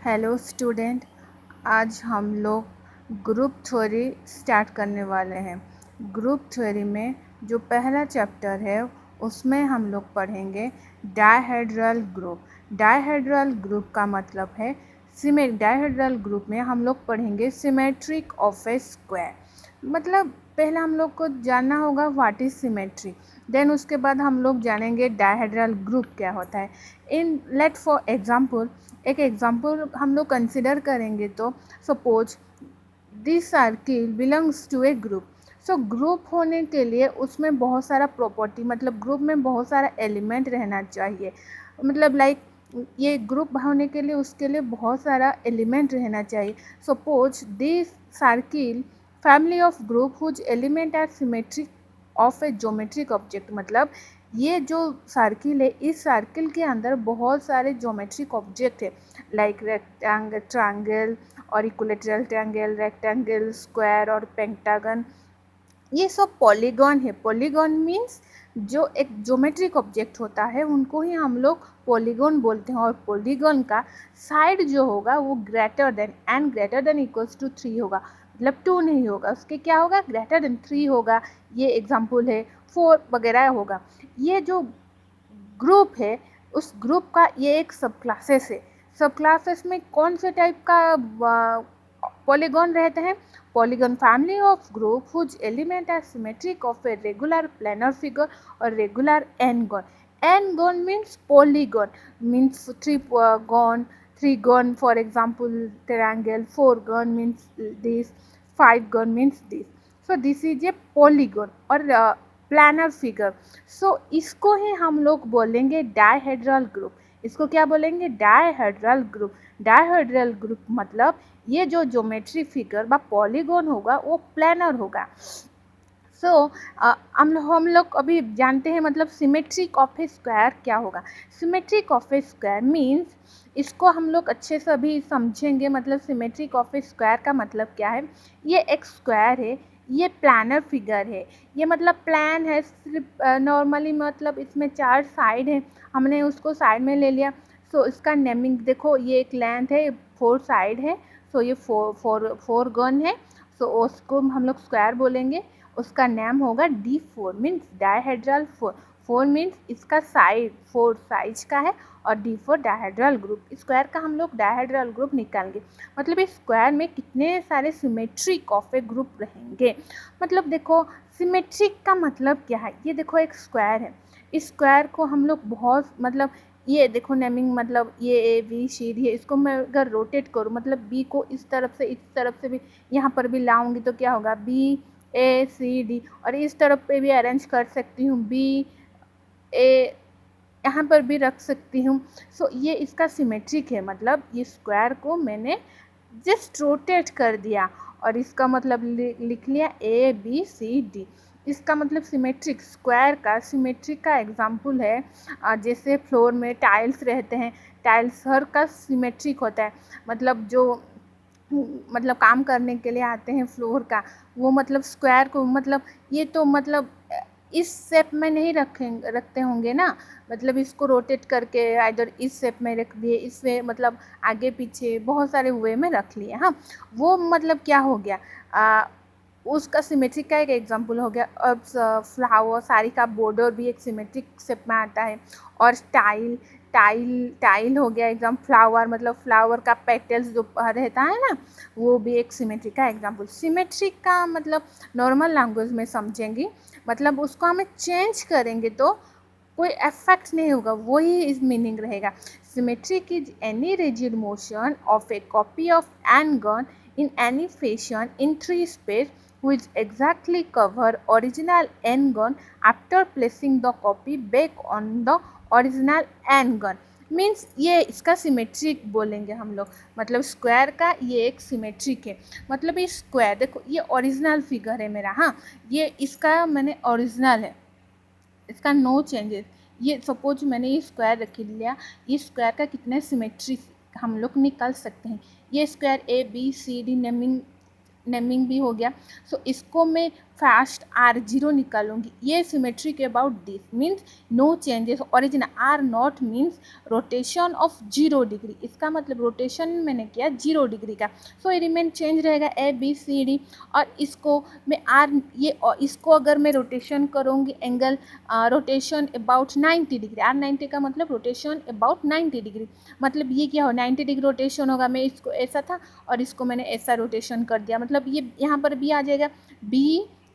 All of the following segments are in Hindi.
हेलो स्टूडेंट, आज हम लोग ग्रुप थ्योरी स्टार्ट करने वाले हैं। ग्रुप थ्योरी में जो पहला चैप्टर है उसमें हम लोग पढ़ेंगे डायहेड्रल ग्रुप। डायहेड्रल ग्रुप का मतलब है डायहेड्रल ग्रुप में हम लोग पढ़ेंगे सिमेट्रिक ऑफ ए स्क्वायर। मतलब पहले हम लोग को जानना होगा व्हाट इज सिमेट्री, देन उसके बाद हम लोग जानेंगे डायहेड्रल ग्रुप क्या होता है। लेट फॉर एग्जांपल, एक एग्जांपल हम लोग कंसिडर करेंगे तो suppose this circle belongs to a group. So group होने के लिए उसमें बहुत सारा प्रॉपर्टी, मतलब ग्रुप में बहुत सारा एलिमेंट रहना चाहिए। मतलब लाइक ये ग्रुप होने के लिए उसके लिए बहुत सारा एलिमेंट रहना चाहिए। Suppose this circle family of group whose element are symmetric of a geometric object. मतलब ये जो सर्किल है, इस सर्किल के अंदर बहुत सारे ज्योमेट्रिक ऑब्जेक्ट है, लाइक रेक्टेंगल, ट्रायंगल और इक्विलेटरल ट्रायंगल, रेक्टेंगल, स्क्वायर और पेंटागन। ये सब पॉलीगॉन है। पॉलीगॉन मीन्स जो एक ज्योमेट्रिक ऑब्जेक्ट होता है उनको ही हम लोग पॉलीगॉन बोलते हैं। और पॉलीगॉन का साइड जो होगा वो greater than and greater than equals to 3 होगा। मतलब 2 नहीं होगा, उसके क्या होगा, ग्रेटर देन 3 होगा। ये एग्जाम्पल है, 4 वगैरह होगा। ये जो ग्रुप है उस ग्रुप का ये एक सब क्लासेस है। सब क्लासेस में कौन से टाइप का पॉलीगॉन रहते हैं? Polygon family of group whose element are symmetric of a regular planar figure or regular n-gon. N-gon means polygon, means 3 gone, for example triangle, 4 gone means this, 5 gone means this. So this is a polygon और प्लानर फिगर। सो इसको ही हम लोग बोलेंगे डायहेड्रल ग्रुप। इसको क्या बोलेंगे? Dihedral group. डायहेड्रल ग्रुप मतलब ये जो ज्योमेट्री फिगर व पॉलीगॉन होगा वो प्लानर होगा। सो हम लोग अभी जानते हैं मतलब सिमेट्रिक ऑफ ए स्क्वायर क्या होगा। Symmetric of A square means, इसको हम लोग अच्छे से अभी समझेंगे। मतलब सिमेट्रिक ऑफ ए स्क्वायर का मतलब क्या है? ये एक स्क्वायर है, ये प्लानर फिगर है। ये मतलब प्लान है सिर्फ नॉर्मली, मतलब इसमें 4 साइड है, हमने उसको साइड में ले लिया। सो इसका नेमिंग देखो, ये एक लेंथ है, 4 साइड है। सो ये फोर गन है। सो उसको हम लोग स्क्वायर बोलेंगे। उसका नाम होगा D4 मीन्स डायहेड्रल 4। 4 मीन्स इसका साइड 4 साइज का है और D4 डायहेड्रल ग्रुप। स्क्वायर का हम लोग डायहेड्रल ग्रुप निकालेंगे। मतलब इस स्क्वायर में कितने सारे सिमेट्रिक ऑफ ए ग्रुप रहेंगे। मतलब देखो सिमेट्रिक का मतलब क्या है। ये देखो एक स्क्वायर है, इस स्क्वायर को हम लोग बहुत, मतलब ये देखो नेमिंग, मतलब ये ABCD है। इसको मैं अगर रोटेट करूँ, मतलब बी को इस तरफ से भी यहाँ पर भी लाऊंगी तो क्या होगा, BACD। और इस तरफ पे भी अरेंज कर सकती हूँ, BA, यहाँ पर भी रख सकती हूँ। सो ये इसका सिमेट्रिक है। मतलब ये स्क्वायर को मैंने जस्ट रोटेट कर दिया और इसका मतलब लिख लिया ABCD। इसका मतलब सिमेट्रिक, स्क्वायर का सिमेट्रिक का एग्जाम्पल है जैसे फ्लोर में टाइल्स रहते हैं, टाइल्स हर का सिमेट्रिक होता है। मतलब जो मतलब काम करने के लिए आते हैं फ्लोर का, वो मतलब स्क्वायर को, मतलब ये तो मतलब इस शेप में नहीं रखते होंगे ना। मतलब इसको रोटेट करके इधर इस शेप में रख दिए, इससे मतलब आगे पीछे बहुत सारे वे में रख लिए। हाँ, वो मतलब क्या हो गया, उसका सिमेट्रिक का एक एग्जांपल हो गया। अब फ्लावर, साड़ी का बॉर्डर भी एक सिमेट्रिक शेप में आता है। और टाइल हो गया एकदम। फ्लावर मतलब फ्लावर का पेटल्स जो रहता है ना, वो भी एक सिमेट्रिक का एग्जांपल। सिमेट्रिक का मतलब नॉर्मल लैंग्वेज में समझेंगे, मतलब उसको हमें चेंज करेंगे तो कोई इफेक्ट नहीं होगा, वही इस मीनिंग रहेगा। Symmetric is any rigid motion of a copy of n gon in any fashion in 3 space which exactly cover original n-gun after placing the copy back on the original n-gun। Means ये इसका सिमेट्रिक बोलेंगे हम लोग। मतलब स्क्वायर का ये एक सिमेट्रिक है। मतलब ये स्क्वायर देखो, ये ओरिजिनल फिगर है मेरा। हाँ, ये इसका मैंने ओरिजिनल है, इसका नो चेंजेस। ये सपोज मैंने ये स्क्वायर रख लिया, ये स्क्वायर का कितने सिमेट्री हम लोग निकाल सकते हैं। ये स्क्वायर ABCD नेमिंग भी हो गया। सो इसको मैं फास्ट R0 निकालूंगी, ये सिमेट्री के about this means no changes origin, R0 means rotation of 0 degree, इसका मतलब रोटेशन मैंने किया 0 डिग्री का, सो ये रिमेन चेंज रहेगा ABCD। और इसको मैं इसको अगर मैं रोटेशन करूँगी angle rotation about 90 degree, R90 का मतलब रोटेशन अबाउट 90 डिग्री, मतलब ये क्या हो 90 डिग्री रोटेशन होगा, मैं इसको ऐसा था और इसको मैंने ऐसा रोटेशन कर दिया, मतलब ये यहाँ पर भी आ जाएगा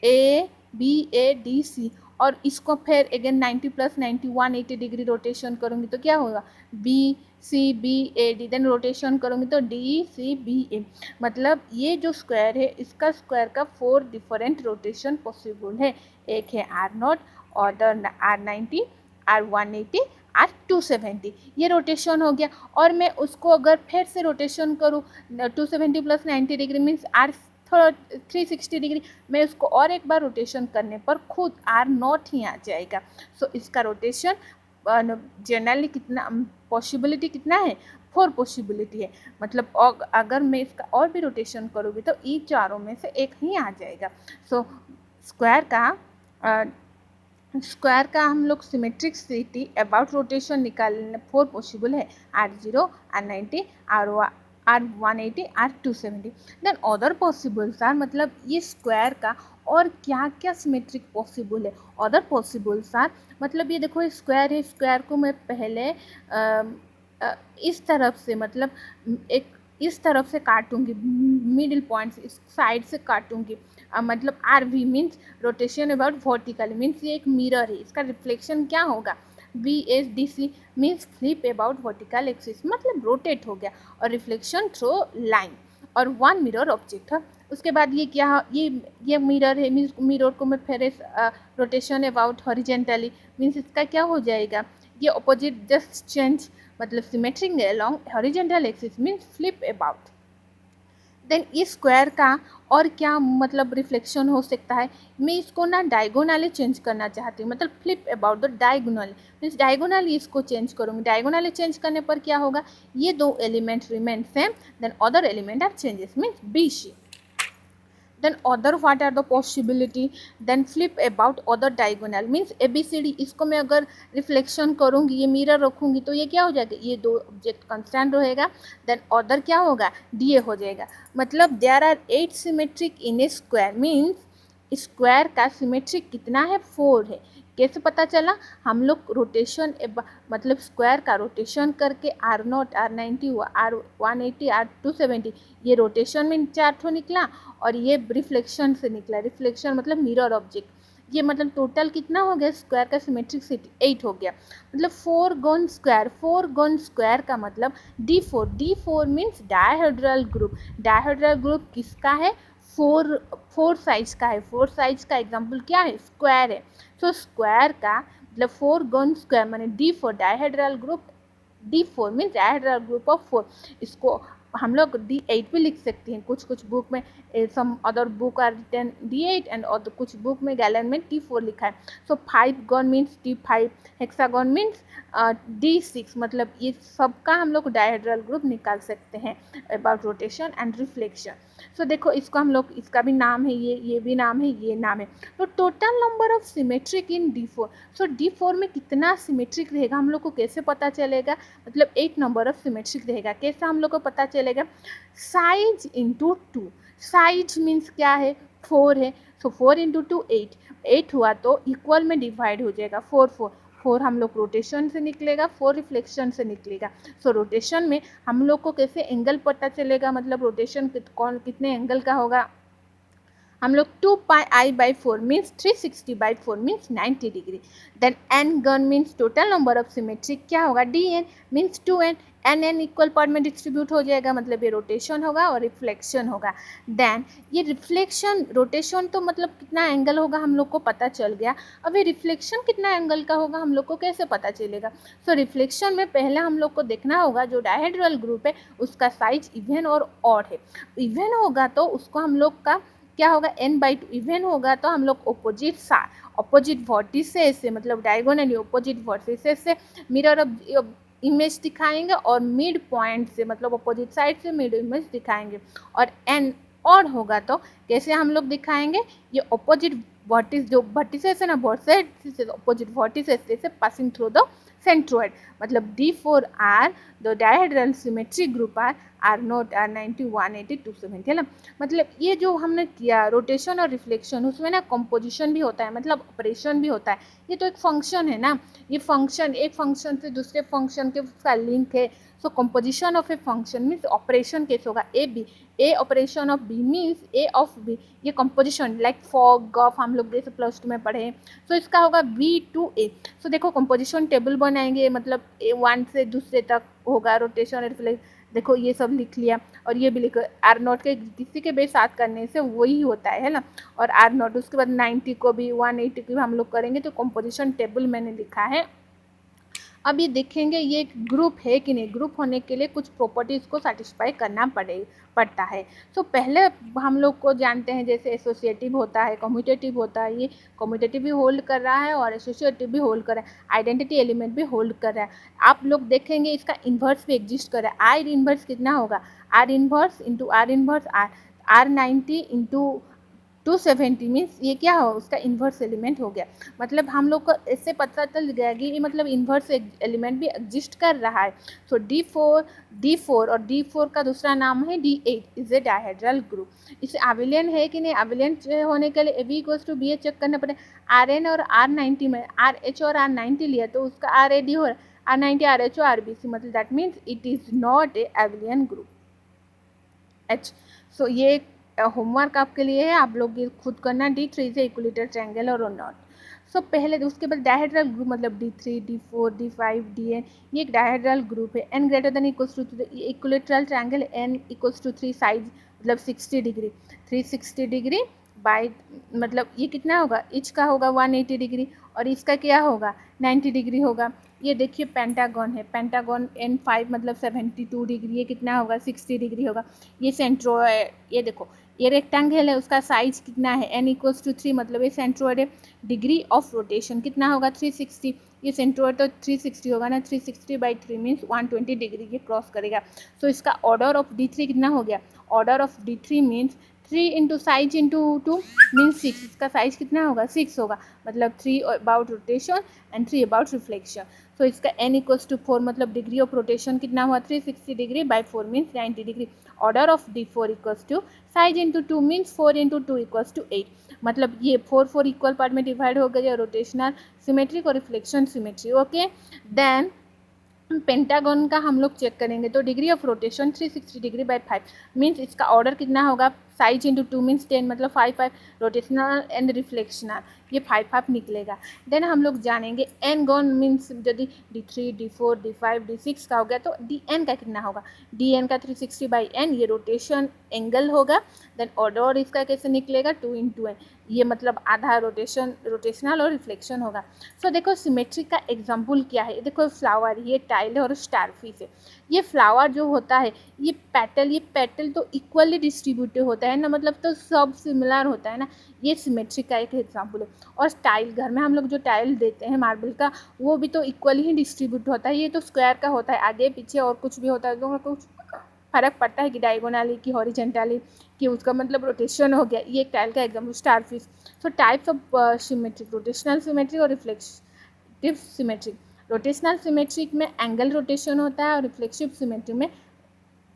BAD और इसको फिर अगेन 90 + 90 180 डिग्री रोटेशन करूँगी तो क्या होगा BCBAD, देन रोटेशन करूँगी तो DCBA, मतलब ये जो स्क्वायर है इसका स्क्वायर का 4 डिफरेंट रोटेशन पॉसिबल है, एक है R0, other R90, R180, R270, ये रोटेशन हो गया। और मैं उसको अगर फिर से रोटेशन करूँ 270 + 90 डिग्री मीन्स R360 डिग्री, मैं उसको और एक बार रोटेशन करने पर खुद R0 ही आ जाएगा। सो इसका रोटेशन जनरली कितना पॉसिबिलिटी कितना है 4 पॉसिबिलिटी है, मतलब अगर मैं इसका और भी रोटेशन करूँगी तो ये चारों में से एक ही आ जाएगा। सो स्क्वायर का हम लोग सिमेट्रिक सिटी अबाउट रोटेशन निकालने 4 पॉसिबल है, R0, R90, R180, R270। Then other possibles are, मतलब ये स्क्वायर का और क्या क्या सिमेट्रिक पॉसिबल है। अदर पॉसिबल्स आर, मतलब ये देखो स्क्वायर है, स्क्वायर को मैं पहले इस तरफ से, मतलब एक इस तरफ से काटूंगी, मिडिल पॉइंट इस साइड से काटूंगी, मतलब RV means rotation about vertical, means ये एक मिरर है, इसका रिफ्लेक्शन क्या होगा VSDC means flip about vertical axis, मतलब रोटेट हो गया, और रिफ्लेक्शन थ्रू लाइन, और वन मिरर ऑब्जेक्ट है। उसके बाद ये क्या, ये मिरर है, मीन्स मिरर को मैं फिर रोटेशन अबाउट हॉरिजेंटली, मीन्स इसका क्या हो जाएगा, ये ऑपोजिट जस्ट चेंज, मतलब symmetric along horizontal axis means flip about. Then इस स्क्वायर का और क्या मतलब रिफ्लेक्शन हो सकता है, मैं इसको ना डायगोनली चेंज करना चाहती हूँ, मतलब flip about the diagonally means diagonally इसको चेंज करूँगी, डायगोनली चेंज करने पर क्या होगा, ये दो element remain same, then other element are changes means BC। then other what are the possibility, then flip about other diagonal means ABCD, इसको मैं अगर रिफ्लेक्शन करूँगी, ये मिरर रखूँगी तो ये क्या हो जाएगा, ये दो ऑब्जेक्ट कांस्टेंट रहेगा, देन अदर क्या होगा DA हो जाएगा, मतलब there are 8 symmetric in a square, means square का सिमेट्रिक कितना है 4 है। कैसे पता चला, हम लोग रोटेशन मतलब स्क्वायर का रोटेशन करके R0, R90, R180, R270, ये रोटेशन में 4 ठो निकला और ये रिफ्लेक्शन से निकला, रिफ्लेक्शन मतलब मिरर ऑब्जेक्ट, ये मतलब टोटल कितना हो गया स्क्वायर का सिमेट्रिक सिटी 8 हो गया, मतलब 4 गन स्क्वायर, 4 गन स्क्वायर का मतलब D4 means dihedral group, dihedral group किसका है, फोर साइज का है, 4 साइज का एग्जाम्पल क्या है स्क्वायर है, तो स्क्वायर का मतलब 4 गन स्क्वायर माने D4 dihedral group, D4 means dihedral group of 4, इसको हम लोग D8 भी लिख सकते हैं, कुछ बुक में some other book are written D8 and other कुछ बुक में गैलन में T4 लिखा है। So 5 gon means T5, hexagon means D6, मतलब ये सबका हम लोग डायहेड्रल ग्रुप निकाल सकते हैं अबाउट रोटेशन एंड रिफ्लेक्शन। सो देखो इसको हम लोग, इसका भी नाम है, ये भी नाम है, ये नाम है। तो total number of symmetric in D4, so D4 में कितना सिमेट्रिक रहेगा हम लोग को कैसे पता चलेगा, मतलब 8 नंबर ऑफ सिमेट्रिक रहेगा, कैसे हम लोग को पता चलेगा, साइज इंटू 2, साइज मीन्स क्या है 4 है, सो 4 इंटू 2 8, 8 हुआ तो इक्वल में डिवाइड हो जाएगा, 4 हम लोग रोटेशन से निकलेगा, 4 रिफ्लेक्शन से निकलेगा। सो रोटेशन में हम लोग को कैसे एंगल पता चलेगा, मतलब रोटेशन कितने एंगल का होगा, हम लोग 2πi/4 means 360/4 means 90 degree, then n gon means total number of symmetric क्या होगा dn means 2n, n equal part में डिस्ट्रीब्यूट हो जाएगा, मतलब ये रोटेशन होगा और रिफ्लेक्शन होगा। देन ये रिफ्लेक्शन रोटेशन तो मतलब कितना एंगल होगा हम लोग को पता चल गया, अब ये रिफ्लेक्शन कितना एंगल का होगा हम लोग को कैसे पता चलेगा। सो रिफ्लेक्शन में पहले हम लोग को देखना होगा जो डायहेड्रल ग्रुप है उसका साइज इवन और ऑड है, इवन होगा तो उसको हम लोग का क्या होगा n/2, इवन होगा तो हम लोग ऑपोजिट वर्टिसेस से, मतलब डायगोनली ऑपोजिट वर्टिसेस से मिरर इमेज दिखाएंगे और मिड पॉइंट से मतलब अपोजिट साइड से मिड इमेज दिखाएंगे, और n और होगा तो कैसे हम लोग दिखाएंगे, ये ऑपोजिट वर्टिस जो वर्टिसेस है ना, वर्टिसेस ऑपोजिट वर्टिसेस जैसे पासिंग थ्रू द सेंट्रोइड, मतलब D4 are the dihedral symmetry group are not R90 180 270 है ना। मतलब ये जो हमने किया रोटेशन और रिफ्लेक्शन, उसमें ना कंपोजिशन भी होता है, मतलब ऑपरेशन भी होता है। ये तो एक फंक्शन है ना, ये फंक्शन एक फंक्शन से दूसरे फंक्शन के उसका लिंक है। So composition of a function means operation कैसे होगा, A B, A operation of B means A of B, ये कंपोजिशन लाइक फॉग गफ हम लोग जैसे प्लस 2 में पढ़े। सो इसका होगा B2A। सो देखो कंपोजिशन टेबल बनाएंगे, मतलब A1 से दूसरे तक होगा रोटेशन रिफ्लेक्ट, देखो ये सब लिख लिया, और ये भी लिखो R0 के किसी के भी साथ करने से वही होता है ना। और R0 उसके बाद 90 को भी 180 को भी हम लोग करेंगे, तो कंपोजिशन टेबल मैंने लिखा है। अब ये देखेंगे ये एक ग्रुप है कि नहीं, ग्रुप होने के लिए कुछ प्रॉपर्टीज़ को सेटिस्फाई करना पड़ता है। तो पहले हम लोग को जानते हैं जैसे एसोसिएटिव होता है, कम्यूटेटिव होता है, ये कम्यूटेटिव भी होल्ड कर रहा है और एसोसिएटिव भी होल्ड कर रहा है, आइडेंटिटी एलिमेंट भी होल्ड कर रहा है। आप लोग देखेंगे इसका इन्वर्स भी एग्जिस्ट कर रहा है। आर इन्वर्स कितना होगा, R inverse into R inverse R90 into 270 means ये क्या हो, उसका इन्वर्स एलिमेंट हो गया। मतलब हम लोग को इससे पता चल गया कि ये मतलब इन्वर्स एलिमेंट भी एग्जिस्ट कर रहा है। सो D4 और D4 का दूसरा नाम है D8 is a dihedral group. इसे एबिलियन है कि नहीं, एबिलियन होने के लिए AB=BA चेक करना पड़ेगा। RN और R90 में RH और R90 लिया तो उसका RAD हो रहा है, R90 RHO RBC, मतलब that means it is not a abelian group H। सो ये होमवर्क आपके लिए है, आप लोग ये खुद करना। D3 से इक्विलेटरल ट्रायंगल और नॉट। सो पहले उसके बाद डायहेड्रल ग्रुप मतलब D3 D4 D5 DN, ये एक डायहेड्रल ग्रुप है। n greater than equals to equilateral triangle n equals to 3 side मतलब 60 डिग्री, 360 डिग्री बाय मतलब ये कितना होगा, इच का होगा 180 डिग्री और इसका क्या होगा 90 डिग्री होगा। ये देखिए पेंटागन है, पेंटागन N5 मतलब 72 डिग्री, ये कितना होगा 60 डिग्री होगा। ये सेंट्रोइड, ये देखो ये रेक्टेंगल है, उसका साइज कितना है n=3 मतलब ये सेंट्रोइड है। डिग्री ऑफ रोटेशन कितना होगा 360, ये सेंट्रोइड तो 360 होगा ना, 360/3 मीन्स 120 डिग्री ये क्रॉस करेगा। सो इसका ऑर्डर ऑफ D3 कितना हो गया, order of D3 means 3 into size into 2 means 6, इसका साइज कितना होगा 6 होगा, मतलब 3 about rotation and 3 about reflection. तो इसका n=4 मतलब डिग्री ऑफ रोटेशन कितना हुआ 360 degree by 4 means 90 degree. Order of D4 equals to size into 2 means 4 into 2 equals to 8, मतलब ये 4 इक्वल पार्ट में डिवाइड हो गया, रोटेशनल सिमेट्रिक और reflection symmetry. Okay then pentagon का हम लोग चेक करेंगे, तो degree of rotation 360 degree by 5 means इसका ऑर्डर कितना होगा, साइज इंटू 2 मीन्स 10 मतलब 5 रोटेशनल एंड रिफ्लेक्शनल, ये 5 निकलेगा। देन हम लोग जानेंगे एन गॉन मीन्स यदि D3 D4 D5 D6 का हो गया तो DN का कितना होगा, DN का 360/n, ये रोटेशन एंगल होगा। देन ऑर्डर इसका कैसे निकलेगा 2 इंटू n, ये मतलब आधा रोटेशनल और रिफ्लेक्शन होगा। सो देखो सिमेट्री का एग्जाम्पल क्या है, देखो फ्लावर, ये टाइल है और स्टारफिश है। ये फ्लावर जो होता है ये पेटल तो इक्वली डिस्ट्रीब्यूटेड होता है ना, मतलब तो सब सिमिलर होता है ना, ये सिमेट्री का एक एग्जाम्पल है। और टाइल घर में हम लोग जो टाइल देते हैं मार्बल का, वो भी तो इक्वली ही डिस्ट्रीब्यूट होता है, ये तो स्क्वायर का होता है, आगे पीछे और कुछ भी होता है तो कुछ फर्क पड़ता है कि डायगोनली कि हॉरिजेंटली कि उसका मतलब रोटेशन हो गया। ये एक टाइल का example starfish. So types of symmetric, rotational symmetry और रिफ्लेक्टिव सिमेट्री। रोटेशनल सिमेट्रिक में एंगल रोटेशन होता है और रिफ्लेक्टिव सिमेट्री में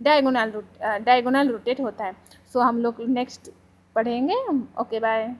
डायगोनल रोटेट होता है। सो हम लोग नेक्स्ट पढ़ेंगे। Okay bye.